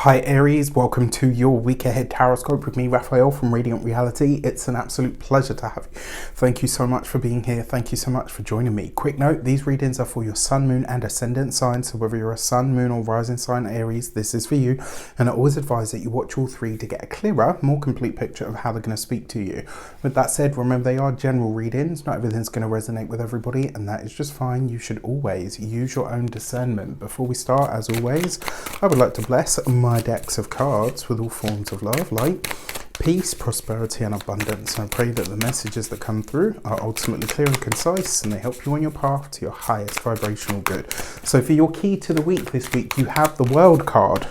Hi Aries, welcome to your week ahead tarot scope with me, Raphael from Reydiant Reality. It's an absolute pleasure to have you. Thank you so much for being here. Thank you so much for joining me. Quick note, these readings are for your sun, moon and ascendant sign. So whether you're a sun, moon or rising sign Aries, this is for you. And I always advise that you watch all three to get a clearer, more complete picture of how they're going to speak to you. With that said, remember they are general readings. Not everything's going to resonate with everybody, and that is just fine. You should always use your own discernment. Before we start, as always, I would like to bless my decks of cards with all forms of love, light, peace, prosperity and abundance. And I pray that the messages that come through are ultimately clear and concise, and they help you on your path to your highest vibrational good. So for your key to the week this week, you have the World card.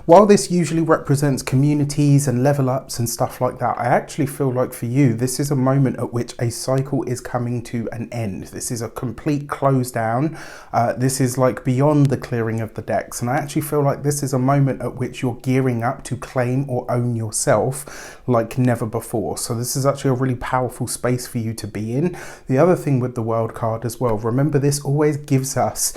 While this usually represents communities and level ups and stuff like that, I actually feel like for you, this is a moment at which a cycle is coming to an end. This is a complete close down. This is like beyond the clearing of the decks. And I actually feel like this is a moment at which you're gearing up to claim or own yourself like never before. So this is actually a really powerful space for you to be in. The other thing with the World card as well, remember this always gives us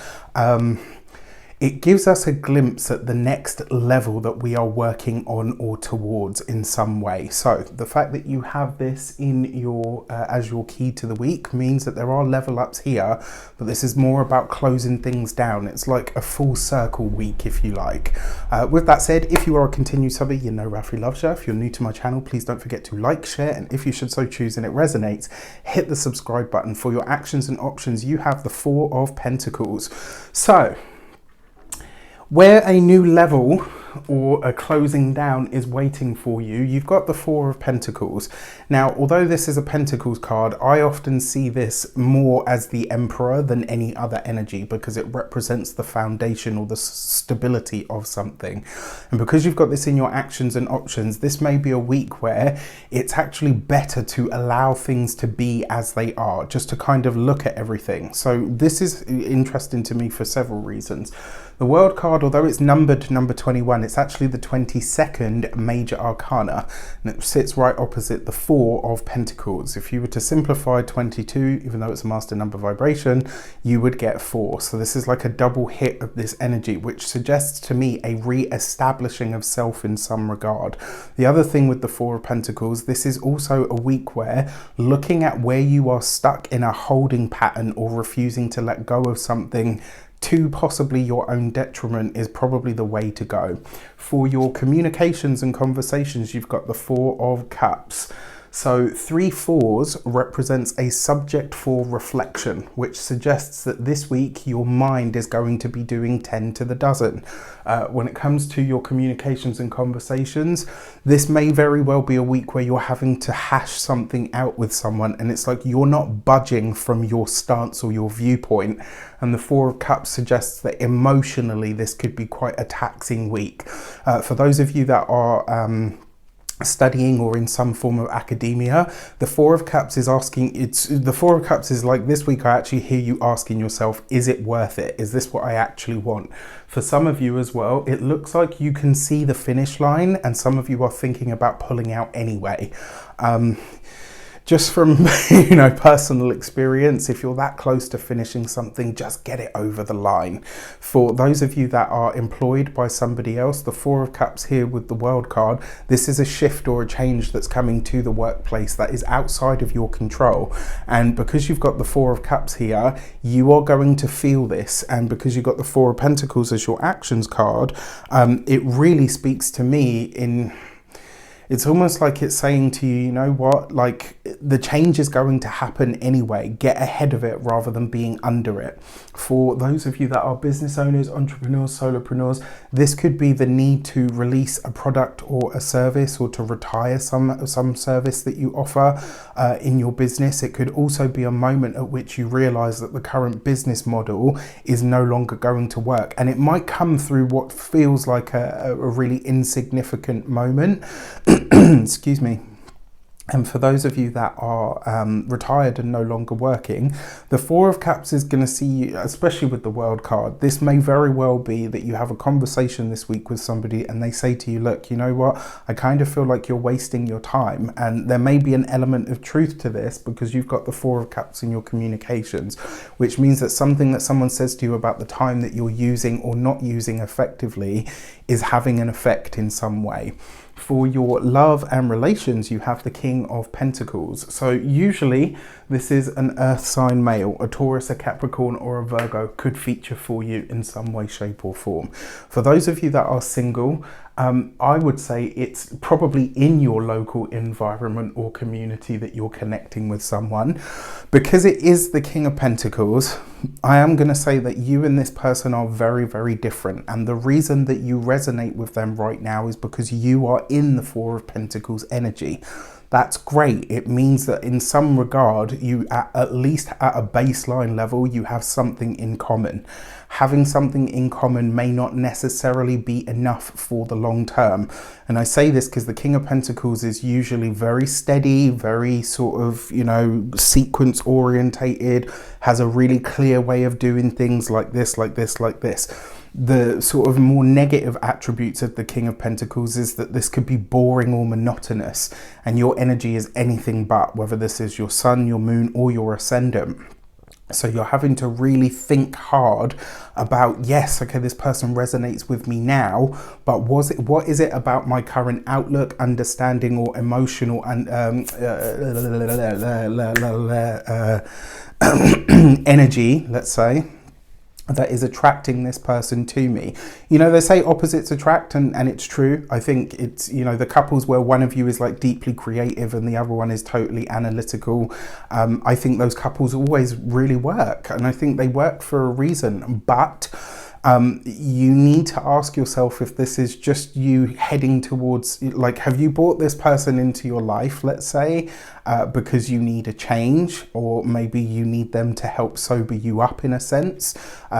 it gives us a glimpse at the next level that we are working on or towards in some way. So the fact that you have this in your as your key to the week means that there are level ups here, but this is more about closing things down. It's like a full circle week, if you like. With that said, if you are a continued subby, you know Rafi loves you. If you're new to my channel, please don't forget to like, share, and if you should so choose and it resonates, hit the subscribe button. For your actions and options, you have the Four of Pentacles. So where a new level or a closing down is waiting for you, you've got the Four of Pentacles. Now, although this is a Pentacles card, I often see this more as the Emperor than any other energy because it represents the foundation or the stability of something. And because you've got this in your actions and options, this may be a week where it's actually better to allow things to be as they are, just to kind of look at everything. So this is interesting to me for several reasons. The World card, although it's numbered number 21, it's actually the 22nd major arcana, and it sits right opposite the Four of Pentacles. If you were to simplify 22, even though it's a master number vibration, you would get 4. So this is like a double hit of this energy, which suggests to me a re-establishing of self in some regard. The other thing with the Four of Pentacles, this is also a week where looking at where you are stuck in a holding pattern or refusing to let go of something to possibly your own detriment is probably the way to go. For your communications and conversations, you've got the Four of Cups. So 3 fours represents a subject for reflection, which suggests that this week your mind is going to be doing 10 to the dozen. When it comes to your communications and conversations, this may very well be a week where you're having to hash something out with someone and it's like you're not budging from your stance or your viewpoint. And the Four of Cups suggests that emotionally this could be quite a taxing week. For those of you that are studying or in some form of academia, the Four of Cups is asking, the Four of Cups is like, this week I actually hear you asking yourself, is it worth it? Is this what I actually want? For some of you as well, it looks like you can see the finish line and some of you are thinking about pulling out anyway. Just from personal experience, if you're that close to finishing something, just get it over the line. For those of you that are employed by somebody else, the Four of Cups here with the World card, this is a shift or a change that's coming to the workplace that is outside of your control. And because you've got the Four of Cups here, you are going to feel this. And because you've got the Four of Pentacles as your actions card, it really speaks to me in... It's almost like it's saying to you, you know what, like the change is going to happen anyway. Get ahead of it rather than being under it. For those of you that are business owners, entrepreneurs, solopreneurs, this could be the need to release a product or a service or to retire some service that you offer in your business. It could also be a moment at which you realize that the current business model is no longer going to work. And it might come through what feels like a really insignificant moment. Excuse me. And for those of you that are retired and no longer working, the Four of Cups is going to see you, especially with the World card. This may very well be that you have a conversation this week with somebody and they say to you, look, you know what, I kind of feel like you're wasting your time. And there may be an element of truth to this because you've got the Four of Cups in your communications, which means that something that someone says to you about the time that you're using or not using effectively is having an effect in some way. For your love and relations, you have the King of Pentacles. So usually this is an earth sign male. A Taurus, a Capricorn or a Virgo could feature for you in some way, shape or form. For those of you that are single, I would say it's probably in your local environment or community that you're connecting with someone. Because it is the King of Pentacles, I am going to say that you and this person are very, very different. And the reason that you resonate with them right now is because you are in the Four of Pentacles energy. That's great. It means that in some regard, you at least at a baseline level, you have something in common. Having something in common may not necessarily be enough for the long term. And I say this because the King of Pentacles is usually very steady, very sort of, you know, sequence orientated, has a really clear way of doing things like this, like this, like this. The sort of more negative attributes of the King of Pentacles is that this could be boring or monotonous, and your energy is anything but, whether this is your sun, your moon or your ascendant. So you're having to really think hard about, yes, okay, this person resonates with me now, but what is it about my current outlook, understanding or emotional and energy, let's say, that is attracting this person to me. You know, they say opposites attract, and it's true. I think it's, you know, the couples where one of you is like deeply creative and the other one is totally analytical, I think those couples always really work, and I think they work for a reason. But you need to ask yourself if this is just you heading towards, like, have you brought this person into your life, let's say, because you need a change, or maybe you need them to help sober you up in a sense,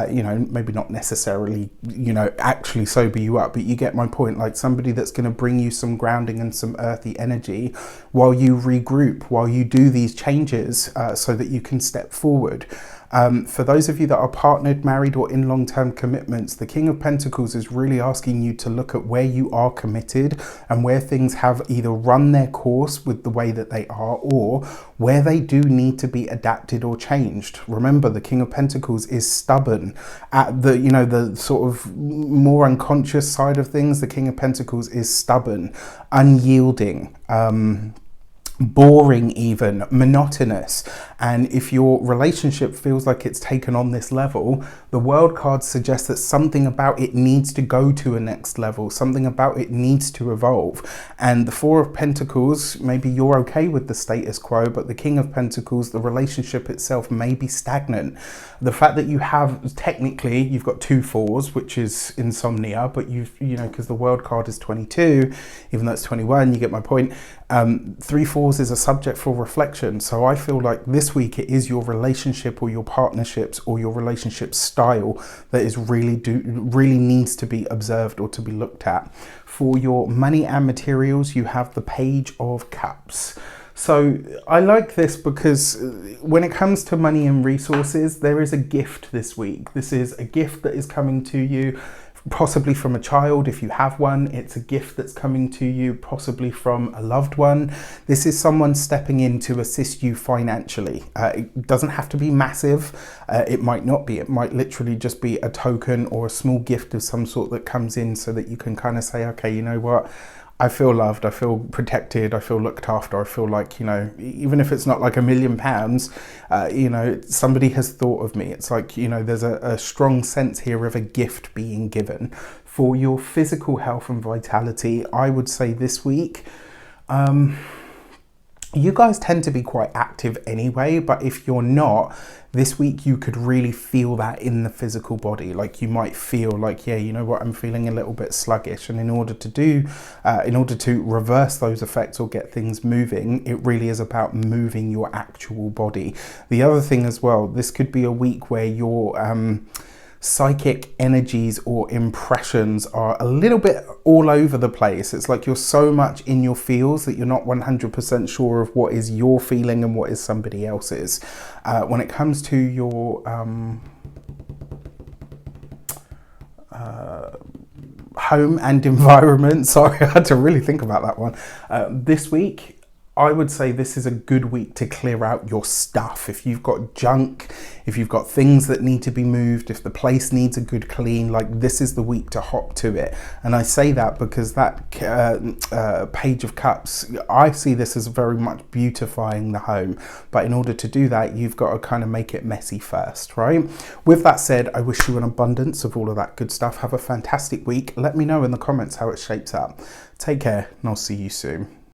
you know, maybe not necessarily, you know, actually sober you up, but you get my point, like somebody that's going to bring you some grounding and some earthy energy while you regroup, while you do these changes, so that you can step forward. For those of you that are partnered, married or in long-term commitments, the King of Pentacles is really asking you to look at where you are committed and where things have either run their course with the way that they are, or where they do need to be adapted or changed. Remember, the King of Pentacles is stubborn. At the, you know, the sort of more unconscious side of things, the King of Pentacles is stubborn, unyielding, boring, even monotonous. And if your relationship feels like it's taken on this level, the World card suggests that something about it needs to go to a next level, something about it needs to evolve. And the Four of Pentacles, maybe you're okay with the status quo, but the King of Pentacles, the relationship itself may be stagnant. The fact that you have, technically you've got two fours, which is insomnia, but you know, because the World card is 22, even though it's 21, you get my point. 3 fours is a subject for reflection. So I feel like this week it is your relationship or your partnerships or your relationship style that is really needs to be observed or to be looked at. For your money and materials, you have the Page of Cups. So I like this because when it comes to money and resources, there is a gift this week. This is a gift that is coming to you, possibly from a child. If you have one, it's a gift that's coming to you, possibly from a loved one. This is someone stepping in to assist you financially. It doesn't have to be massive. It might not be. It might literally just be a token or a small gift of some sort that comes in so that you can kind of say, okay, you know what? I feel loved, I feel protected, I feel looked after, I feel like, you know, even if it's not like £1 million, you know, somebody has thought of me. It's like, you know, there's a strong sense here of a gift being given. For your physical health and vitality, I would say this week, you guys tend to be quite active anyway, but if you're not, this week you could really feel that in the physical body. Like you might feel like, yeah, you know what, I'm feeling a little bit sluggish. And in order to reverse those effects or get things moving, it really is about moving your actual body. The other thing as well, this could be a week where you're psychic energies or impressions are a little bit all over the place. It's like you're so much in your feels that you're not 100% sure of what is your feeling and what is somebody else's. When it comes to your home and environment, sorry, I had to really think about that one. This week, I would say this is a good week to clear out your stuff. If you've got junk, if you've got things that need to be moved, if the place needs a good clean, like this is the week to hop to it. And I say that because that Page of Cups, I see this as very much beautifying the home. But in order to do that, you've got to kind of make it messy first, right? With that said, I wish you an abundance of all of that good stuff. Have a fantastic week. Let me know in the comments how it shapes up. Take care, and I'll see you soon.